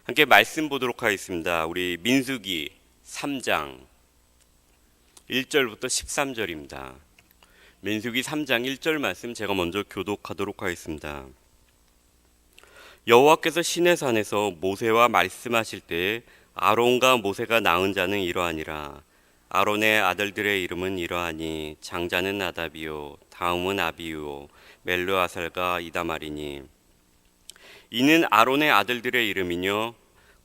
함께 말씀 보도록 하겠습니다. 우리 민수기 3장 1절부터 13절입니다. 민수기 3장 1절 말씀 제가 먼저 교독하도록 하겠습니다. 여호와께서 시내산에서 모세와 말씀하실 때에 아론과 모세가 낳은 자는 이러하니라. 아론의 아들들의 이름은 이러하니 장자는 나답이요 다음은 아비요 멜르아살과 이다말이니 이는 아론의 아들들의 이름이뇨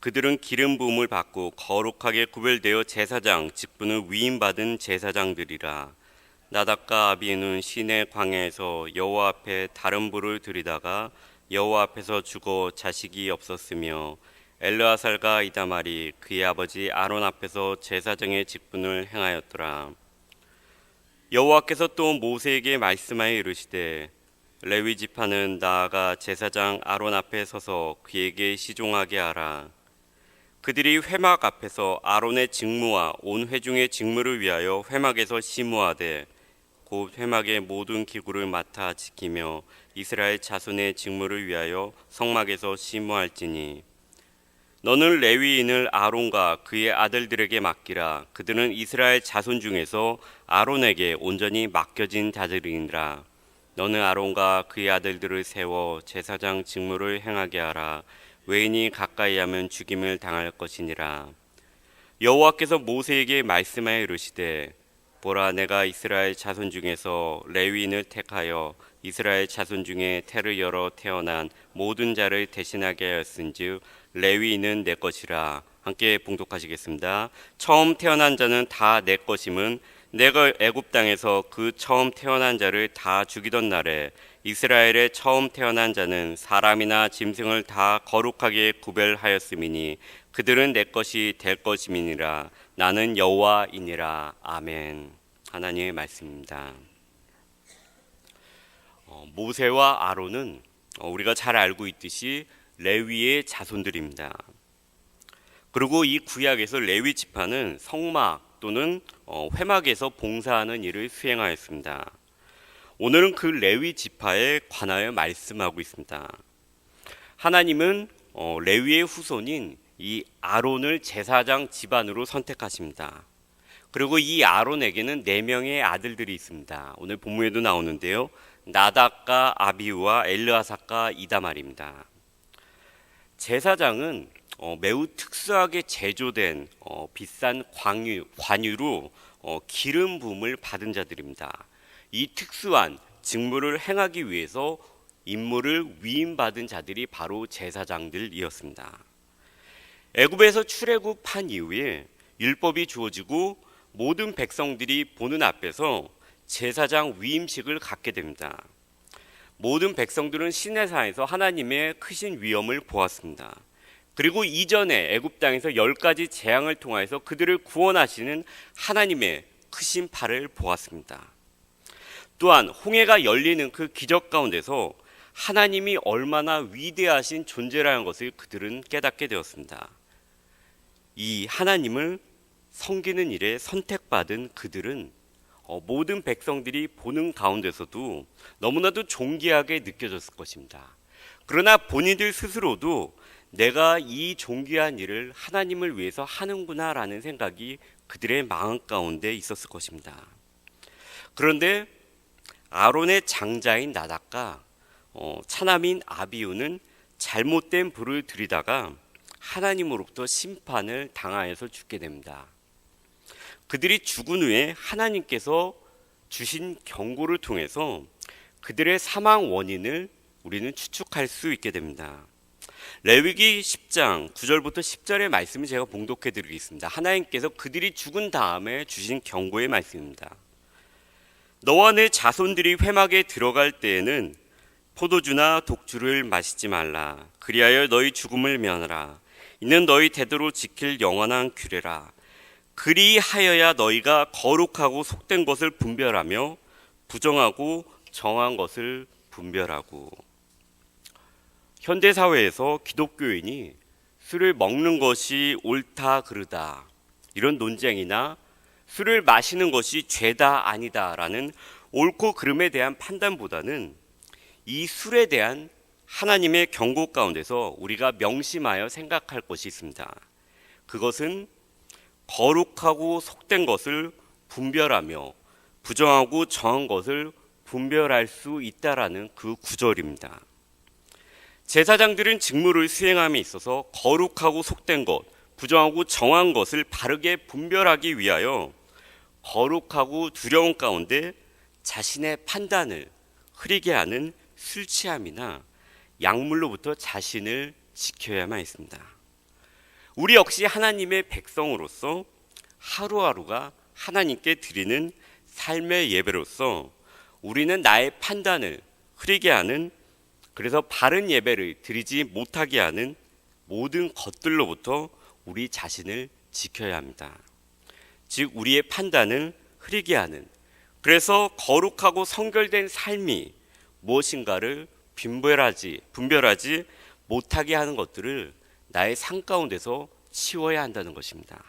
그들은 기름 부음을 받고 거룩하게 구별되어 제사장 직분을 위임받은 제사장들이라. 나답과 아비는 시내 광야에서 여호와 앞에 다른 불을 들이다가 여호와 앞에서 죽어 자식이 없었으며 엘르아살과 이다말이 그의 아버지 아론 앞에서 제사장의 직분을 행하였더라. 여호와께서 또 모세에게 말씀하여 이르시되 레위 지파는 나아가 제사장 아론 앞에 서서 그에게 시종하게 하라. 그들이 회막 앞에서 아론의 직무와 온 회중의 직무를 위하여 회막에서 시무하되 곧 회막의 모든 기구를 맡아 지키며 이스라엘 자손의 직무를 위하여 성막에서 시무할지니 너는 레위인을 아론과 그의 아들들에게 맡기라. 그들은 이스라엘 자손 중에서 아론에게 온전히 맡겨진 자들이니라. 너는 아론과 그의 아들들을 세워 제사장 직무를 행하게 하라. 외인이 가까이 하면 죽임을 당할 것이니라. 여호와께서 모세에게 말씀하여 이르시되 보라 내가 이스라엘 자손 중에서 레위인을 택하여 이스라엘 자손 중에 태를 열어 태어난 모든 자를 대신하게 하였은즉 레위인은 내 것이라. 함께 봉독하시겠습니다. 처음 태어난 자는 다 내 것임은 내가 애굽 땅에서 그 처음 태어난 자를 다 죽이던 날에 이스라엘의 처음 태어난 자는 사람이나 짐승을 다 거룩하게 구별하였음이니 그들은 내 것이 될 것임이니라. 나는 여호와이니라. 아멘. 하나님의 말씀입니다. 모세와 아론은 우리가 잘 알고 있듯이 레위의 자손들입니다. 그리고 이 구약에서 레위 지파는 성막 또는 회막에서 봉사하는 일을 수행하였습니다. 오늘은 그 레위 지파에 관하여 말씀하고 있습니다. 하나님은 레위의 후손인 이 아론을 제사장 집안으로 선택하십니다. 그리고 이 아론에게는 4명의 아들들이 있습니다. 오늘 본문에도 나오는데요. 나답과 아비우와 엘르아삭과 이다말입니다. 제사장은 매우 특수하게 제조된 비싼 관유로 기름 부음을 받은 자들입니다. 이 특수한 직무를 행하기 위해서 임무를 위임받은 자들이 바로 제사장들이었습니다. 애굽에서 출애굽한 이후에 율법이 주어지고 모든 백성들이 보는 앞에서 제사장 위임식을 갖게 됩니다. 모든 백성들은 시내산에서 하나님의 크신 위엄을 보았습니다. 그리고 이전에 애굽 땅에서 10가지 재앙을 통하여서 그들을 구원하시는 하나님의 크신 팔을 보았습니다. 또한 홍해가 열리는 그 기적 가운데서 하나님이 얼마나 위대하신 존재라는 것을 그들은 깨닫게 되었습니다. 이 하나님을 섬기는 일에 선택받은 그들은 모든 백성들이 보는 가운데서도 너무나도 존귀하게 느껴졌을 것입니다. 그러나 본인들 스스로도 내가 이 존귀한 일을 하나님을 위해서 하는구나 라는 생각이 그들의 마음 가운데 있었을 것입니다. 그런데 아론의 장자인 나답과 차남인 아비우는 잘못된 불을 들이다가 하나님으로부터 심판을 당하여서 죽게 됩니다. 그들이 죽은 후에 하나님께서 주신 경고를 통해서 그들의 사망 원인을 우리는 추측할 수 있게 됩니다. 레위기 10장 9절부터 10절의 말씀을 제가 봉독해 드리겠습니다. 하나님께서 그들이 죽은 다음에 주신 경고의 말씀입니다. 너와 내 자손들이 회막에 들어갈 때에는 포도주나 독주를 마시지 말라. 그리하여 너희 죽음을 면하라. 이는 너희 대대로 지킬 영원한 규례라. 그리하여야 너희가 거룩하고 속된 것을 분별하며 부정하고 정한 것을 분별하고. 현대사회에서 기독교인이 술을 먹는 것이 옳다 그르다 이런 논쟁이나 술을 마시는 것이 죄다 아니다 라는 옳고 그름에 대한 판단보다는 이 술에 대한 하나님의 경고 가운데서 우리가 명심하여 생각할 것이 있습니다. 그것은 거룩하고 속된 것을 분별하며 부정하고 정한 것을 분별할 수 있다라는 그 구절입니다. 제사장들은 직무를 수행함에 있어서 거룩하고 속된 것, 부정하고 정한 것을 바르게 분별하기 위하여 거룩하고 두려움 가운데 자신의 판단을 흐리게 하는 술 취함이나 약물로부터 자신을 지켜야만 했습니다. 우리 역시 하나님의 백성으로서 하루하루가 하나님께 드리는 삶의 예배로서 우리는 나의 판단을 흐리게 하는, 그래서 바른 예배를 드리지 못하게 하는 모든 것들로부터 우리 자신을 지켜야 합니다. 즉 우리의 판단을 흐리게 하는, 그래서 거룩하고 성결된 삶이 무엇인가를 분별하지 못하게 하는 것들을 나의 삶 가운데서 치워야 한다는 것입니다.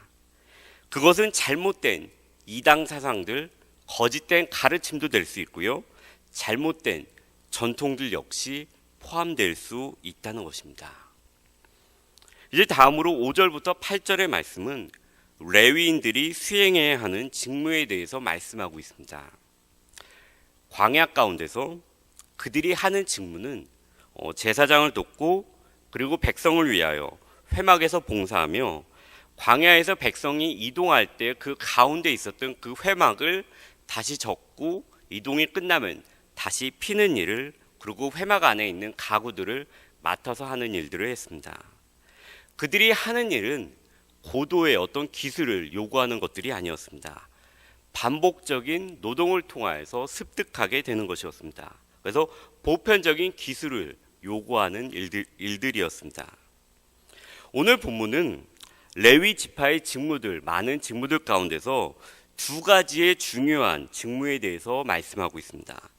그것은 잘못된 이당 사상들, 거짓된 가르침도 될 수 있고요, 잘못된 전통들 역시 포함될 수 있다는 것입니다. 이제 다음으로 5절부터 8절의 말씀은 레위인들이 수행해야 하는 직무에 대해서 말씀하고 있습니다. 광야 가운데서 그들이 하는 직무는 제사장을 돕고 그리고 백성을 위하여 회막에서 봉사하며 광야에서 백성이 이동할 때 그 가운데 있었던 그 회막을 다시 접고 이동이 끝나면 다시 피는 일을, 그리고 회막 안에 있는 가구들을 맡아서 하는 일들을 했습니다. 그들이 하는 일은 고도의 어떤 기술을 요구하는 것들이 아니었습니다. 반복적인 노동을 통하여서 습득하게 되는 것이었습니다. 그래서 보편적인 기술을 요구하는 일들이었습니다. 오늘 본문은 레위 지파의 직무들, 많은 직무들 가운데서 두 가지의 중요한 직무에 대해서 말씀하고 있습니다.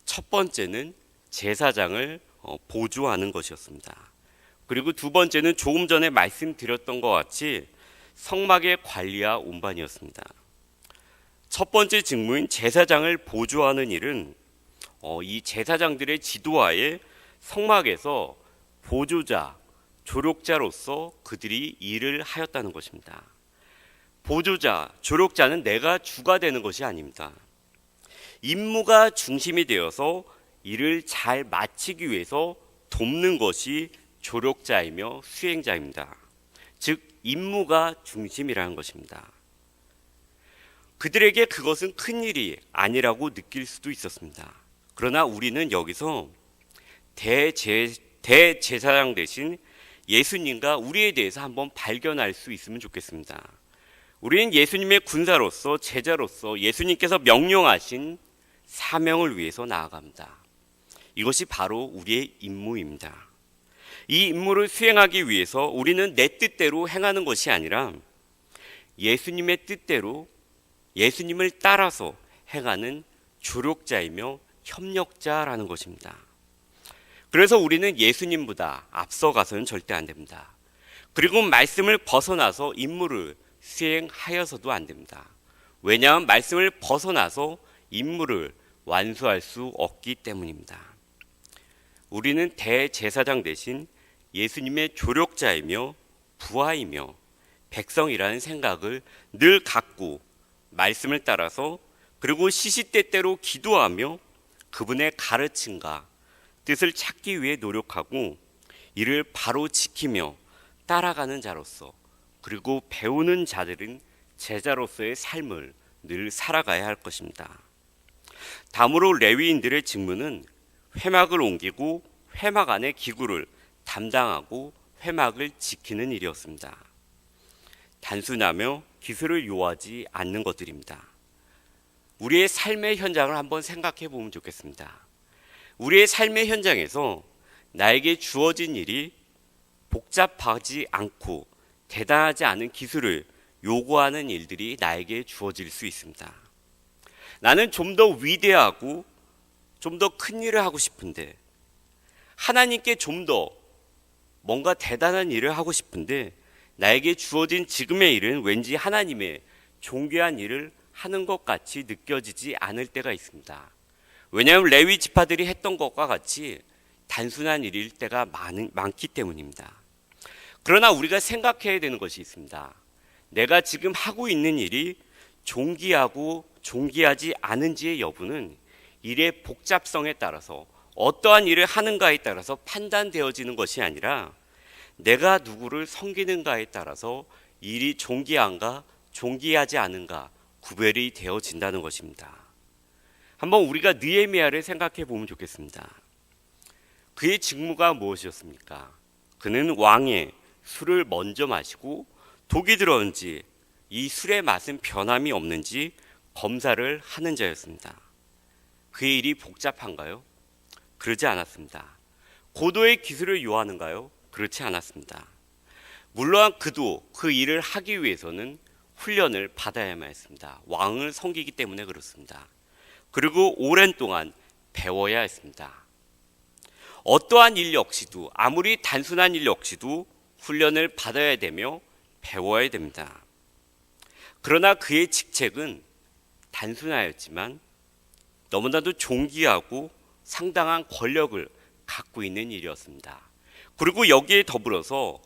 첫 번째는 제사장을 보조하는 것이었습니다. 그리고 두 번째는 조금 전에 말씀드렸던 것 같이 성막의 관리와 운반이었습니다. 첫 번째 직무인 제사장을 보조하는 일은 이 제사장들의 지도하에 성막에서 보조자, 조력자로서 그들이 일을 하였다는 것입니다. 보조자, 조력자는 내가 주가 되는 것이 아닙니다. 임무가 중심이 되어서 일을 잘 마치기 위해서 돕는 것이 조력자이며 수행자입니다. 즉 임무가 중심이라는 것입니다. 그들에게 그것은 큰 일이 아니라고 느낄 수도 있었습니다. 그러나 우리는 여기서 대제사장 대신 예수님과 우리에 대해서 한번 발견할 수 있으면 좋겠습니다. 우리는 예수님의 군사로서, 제자로서 예수님께서 명령하신 사명을 위해서 나아갑니다. 이것이 바로 우리의 임무입니다. 이 임무를 수행하기 위해서 우리는 내 뜻대로 행하는 것이 아니라 예수님의 뜻대로, 예수님을 따라서 행하는 조력자이며 협력자라는 것입니다. 그래서 우리는 예수님보다 앞서가서는 절대 안 됩니다. 그리고 말씀을 벗어나서 임무를 수행하여서도 안 됩니다. 왜냐하면 말씀을 벗어나서 임무를 완수할 수 없기 때문입니다. 우리는 대제사장 대신 예수님의 조력자이며 부하이며 백성이라는 생각을 늘 갖고 말씀을 따라서, 그리고 시시때때로 기도하며 그분의 가르침과 뜻을 찾기 위해 노력하고 이를 바로 지키며 따라가는 자로서, 그리고 배우는 자들은 제자로서의 삶을 늘 살아가야 할 것입니다. 다음으로 레위인들의 직무는 회막을 옮기고 회막 안의 기구를 담당하고 회막을 지키는 일이었습니다. 단순하며 기술을 요하지 않는 것들입니다. 우리의 삶의 현장을 한번 생각해 보면 좋겠습니다. 우리의 삶의 현장에서 나에게 주어진 일이 복잡하지 않고 대단하지 않은 기술을 요구하는 일들이 나에게 주어질 수 있습니다. 나는 좀 더 위대하고 좀 더 큰 일을 하고 싶은데, 하나님께 좀 더 뭔가 대단한 일을 하고 싶은데, 나에게 주어진 지금의 일은 왠지 하나님의 존귀한 일을 하는 것 같이 느껴지지 않을 때가 있습니다. 왜냐하면 레위 지파들이 했던 것과 같이 단순한 일일 때가 많기 때문입니다. 그러나 우리가 생각해야 되는 것이 있습니다. 내가 지금 하고 있는 일이 존귀하고 존귀하지 않은지의 여부는 일의 복잡성에 따라서 어떠한 일을 하는가에 따라서 판단되어지는 것이 아니라 내가 누구를 섬기는가에 따라서 일이 존귀한가 존귀하지 않은가 구별이 되어진다는 것입니다. 한번 우리가 느헤미야를 생각해 보면 좋겠습니다. 그의 직무가 무엇이었습니까? 그는 왕의 술을 먼저 마시고 독이 들어온지 이 술의 맛은 변함이 없는지 검사를 하는 자였습니다. 그의 일이 복잡한가요? 그러지 않았습니다. 고도의 기술을 요하는가요? 그렇지 않았습니다. 물론 그도 그 일을 하기 위해서는 훈련을 받아야만 했습니다. 왕을 섬기기 때문에 그렇습니다. 그리고 오랜 동안 배워야 했습니다. 어떠한 일 역시도 아무리 단순한 일 역시도 훈련을 받아야 되며 배워야 됩니다. 그러나 그의 직책은 단순하였지만 너무나도 존귀하고 상당한 권력을 갖고 있는 일이었습니다. 그리고 여기에 더불어서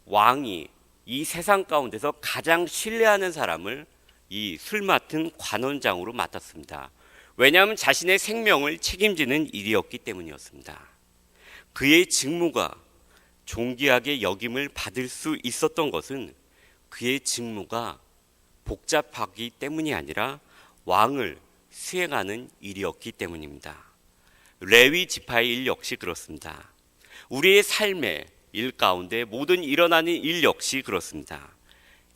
왕이 이 세상 가운데서 가장 신뢰하는 사람을 이 술 맡은 관원장으로 맡았습니다. 왜냐하면 자신의 생명을 책임지는 일이었기 때문이었습니다. 그의 직무가 존귀하게 여김을 받을 수 있었던 것은 그의 직무가 복잡하기 때문이 아니라 왕을 수행하는 일이었기 때문입니다. 레위 지파의 일 역시 그렇습니다. 우리의 삶의 일 가운데 모든 일어나는 일 역시 그렇습니다.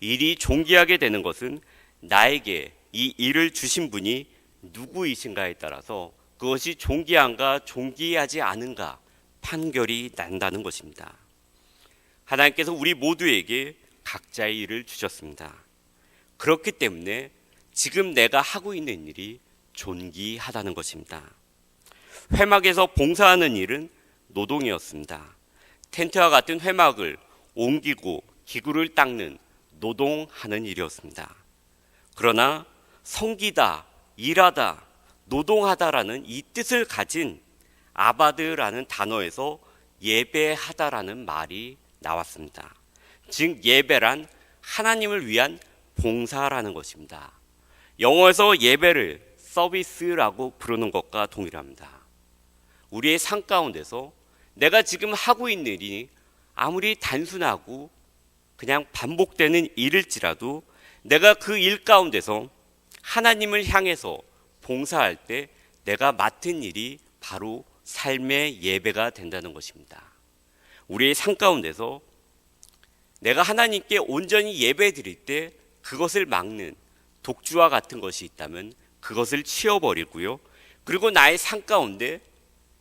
일이 존귀하게 되는 것은 나에게 이 일을 주신 분이 누구이신가에 따라서 그것이 존귀한가 존귀하지 않은가 판결이 난다는 것입니다. 하나님께서 우리 모두에게 각자의 일을 주셨습니다. 그렇기 때문에 지금 내가 하고 있는 일이 존귀하다는 것입니다. 회막에서 봉사하는 일은 노동이었습니다. 텐트와 같은 회막을 옮기고 기구를 닦는 노동하는 일이었습니다. 그러나 섬기다, 일하다, 노동하다라는 이 뜻을 가진 아바드라는 단어에서 예배하다라는 말이 나왔습니다. 즉 예배란 하나님을 위한 봉사라는 것입니다. 영어에서 예배를 서비스라고 부르는 것과 동일합니다. 우리의 삶 가운데서 내가 지금 하고 있는 일이 아무리 단순하고 그냥 반복되는 일일지라도 내가 그 일 가운데서 하나님을 향해서 봉사할 때 내가 맡은 일이 바로 삶의 예배가 된다는 것입니다. 우리의 삶 가운데서 내가 하나님께 온전히 예배 드릴 때 그것을 막는 독주와 같은 것이 있다면 그것을 치워버리고요. 그리고 나의 삶 가운데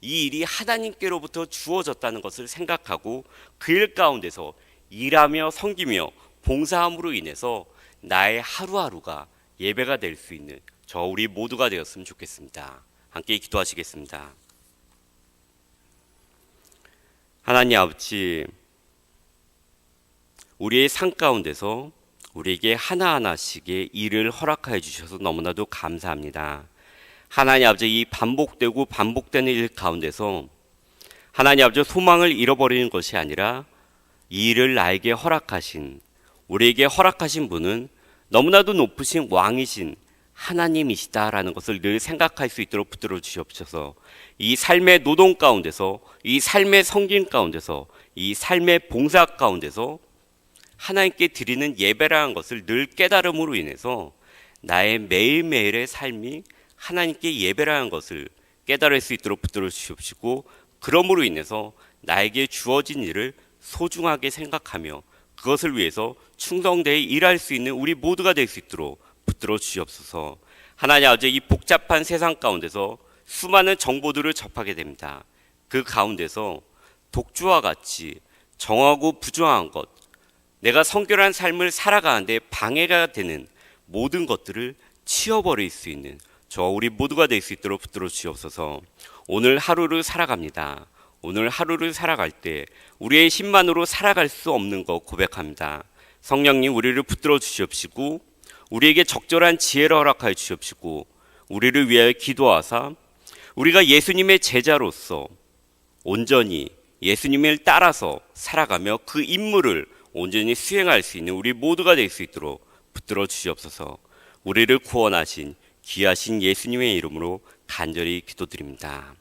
이 일이 하나님께로부터 주어졌다는 것을 생각하고 그 일 가운데서 일하며 섬기며 봉사함으로 인해서 나의 하루하루가 예배가 될 수 있는 저 우리 모두가 되었으면 좋겠습니다. 함께 기도하시겠습니다. 하나님 아버지, 우리의 삶 가운데서 우리에게 하나하나씩의 일을 허락하여 주셔서 너무나도 감사합니다. 하나님 아버지, 이 반복되고 반복되는 일 가운데서 하나님 아버지 소망을 잃어버리는 것이 아니라 이 일을 나에게 허락하신, 우리에게 허락하신 분은 너무나도 높으신 왕이신 하나님이시다라는 것을 늘 생각할 수 있도록 붙들어 주시옵소서. 이 삶의 노동 가운데서, 이 삶의 섬김 가운데서, 이 삶의 봉사 가운데서 하나님께 드리는 예배라는 것을 늘 깨달음으로 인해서 나의 매일매일의 삶이 하나님께 예배라는 것을 깨달을 수 있도록 붙들어 주시옵시고, 그러므로 인해서 나에게 주어진 일을 소중하게 생각하며 그것을 위해서 충성되이 일할 수 있는 우리 모두가 될 수 있도록 붙들어 주시옵소서. 하나님 아버지, 이 복잡한 세상 가운데서 수많은 정보들을 접하게 됩니다. 그 가운데서 독주와 같이 정하고 부정한 것, 내가 성결한 삶을 살아가는데 방해가 되는 모든 것들을 치워버릴 수 있는 저 우리 모두가 될 수 있도록 붙들어 주시옵소서. 오늘 하루를 살아갑니다. 오늘 하루를 살아갈 때 우리의 힘만으로 살아갈 수 없는 것 고백합니다. 성령님, 우리를 붙들어 주시옵시고 우리에게 적절한 지혜를 허락하여 주시옵시고 우리를 위하여 기도하사 우리가 예수님의 제자로서 온전히 예수님을 따라서 살아가며 그 임무를 온전히 수행할 수 있는 우리 모두가 될 수 있도록 붙들어 주시옵소서. 우리를 구원하신 귀하신 예수님의 이름으로 간절히 기도드립니다.